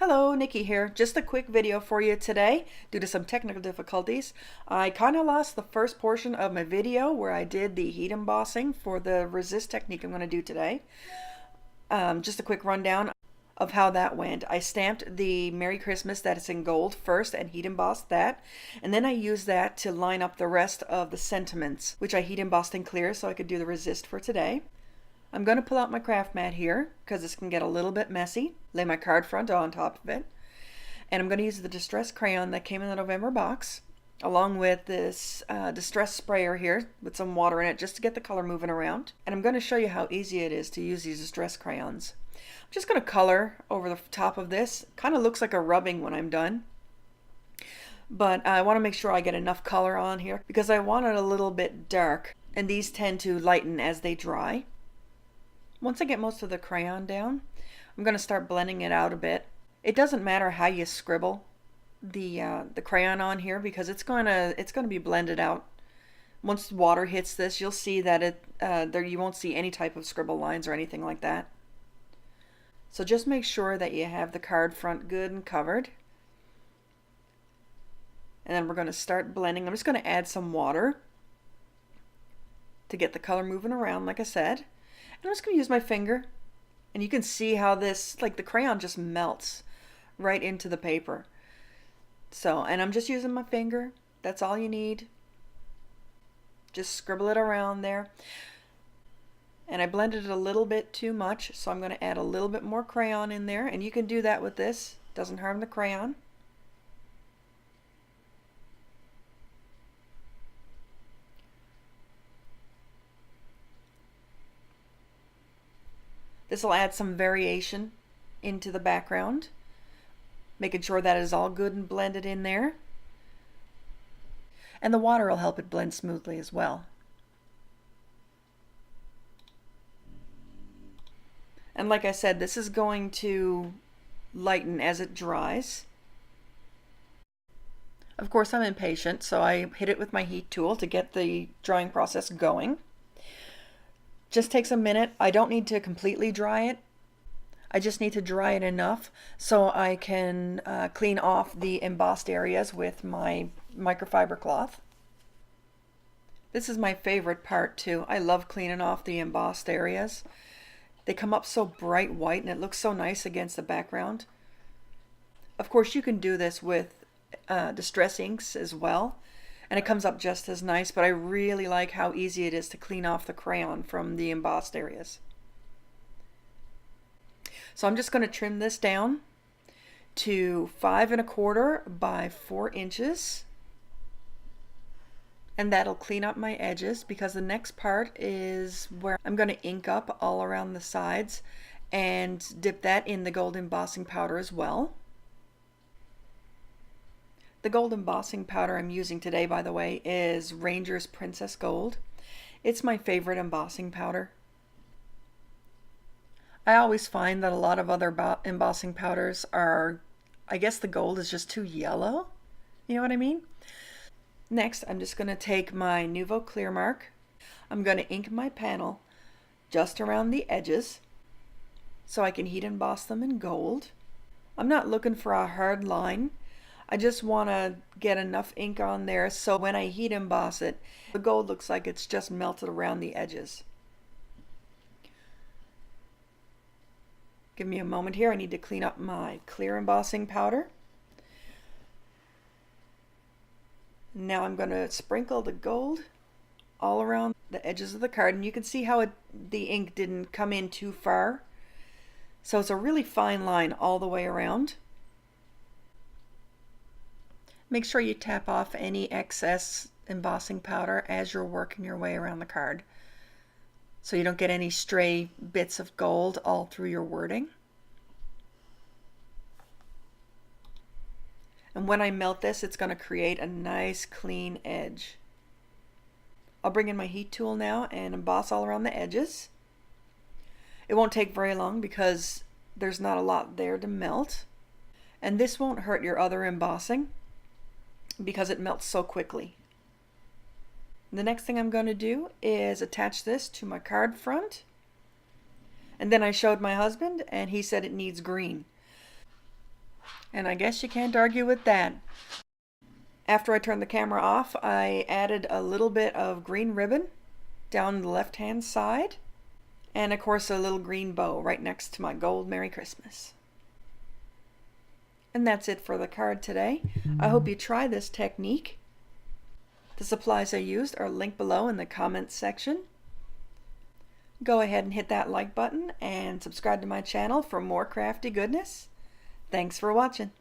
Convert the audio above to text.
Hello, Nikki here. Just a quick video for you today. Due to some technical difficulties, I kind of lost the first portion of my video where I did the heat embossing for the resist technique I'm going to do today. Just a quick rundown of how that went. I stamped the Merry Christmas that is in gold first and heat embossed that, and then I used that to line up the rest of the sentiments, which I heat embossed in clear so I could do the resist for today. I'm going to pull out my craft mat here because this can get a little bit messy. Lay my card front on top of it. And I'm going to use the Distress Crayon that came in the November box, along with this Distress sprayer here with some water in it just to get the color moving around. And I'm going to show you how easy it is to use these Distress Crayons. I'm just going to color over the top of this. Kind of looks like a rubbing when I'm done. But I want to make sure I get enough color on here because I want it a little bit dark. And these tend to lighten as they dry. Once I get most of the crayon down, I'm going to start blending it out a bit. It doesn't matter how you scribble the crayon on here because it's going to be blended out. Once water hits this, you'll see that you won't see any type of scribble lines or anything like that. So just make sure that you have the card front good and covered. And then we're going to start blending. I'm just going to add some water to get the color moving around, like I said. I'm just going to use my finger, and you can see how this, like the crayon just melts right into the paper. So, and I'm just using my finger. That's all you need. Just scribble it around there. And I blended it a little bit too much, so I'm going to add a little bit more crayon in there, and you can do that with this. Doesn't harm the crayon. This will add some variation into the background, making sure that it is all good and blended in there. And the water will help it blend smoothly as well. And like I said, this is going to lighten as it dries. Of course, I'm impatient, so I hit it with my heat tool to get the drying process going. Just takes a minute. I don't need to completely dry it. I just need to dry it enough so I can clean off the embossed areas with my microfiber cloth. This is my favorite part too. I love cleaning off the embossed areas. They come up so bright white and it looks so nice against the background. Of course, you can do this with Distress inks as well. And it comes up just as nice, but I really like how easy it is to clean off the crayon from the embossed areas. So I'm just going to trim this down to 5 1/4 by 4 inches. And that'll clean up my edges because the next part is where I'm going to ink up all around the sides and dip that in the gold embossing powder as well. The gold embossing powder I'm using today, by the way, is Ranger's Princess Gold. It's my favorite embossing powder. I always find that a lot of other embossing powders are, I guess the gold is just too yellow. You know what I mean? Next, I'm just going to take my Nuvo clear mark. I'm going to ink my panel just around the edges so I can heat emboss them in gold. I'm not looking for a hard line. I just want to get enough ink on there so when I heat emboss it, the gold looks like it's just melted around the edges. Give me a moment here. I need to clean up my clear embossing powder. Now I'm going to sprinkle the gold all around the edges of the card, and you can see how the ink didn't come in too far. So it's a really fine line all the way around. Make sure you tap off any excess embossing powder as you're working your way around the card so you don't get any stray bits of gold all through your wording. And when I melt this, it's going to create a nice clean edge. I'll bring in my heat tool now and emboss all around the edges. It won't take very long because there's not a lot there to melt. And this won't hurt your other embossing because it melts so quickly. The next thing I'm going to do is attach this to my card front. And then I showed my husband and he said it needs green. And I guess you can't argue with that. After I turned the camera off, I added a little bit of green ribbon down the left-hand side, and of course a little green bow right next to my gold Merry Christmas. And that's it for the card today. I hope you try this technique. The supplies I used are linked below in the comments section. Go ahead and hit that like button and subscribe to my channel for more crafty goodness. Thanks for watching.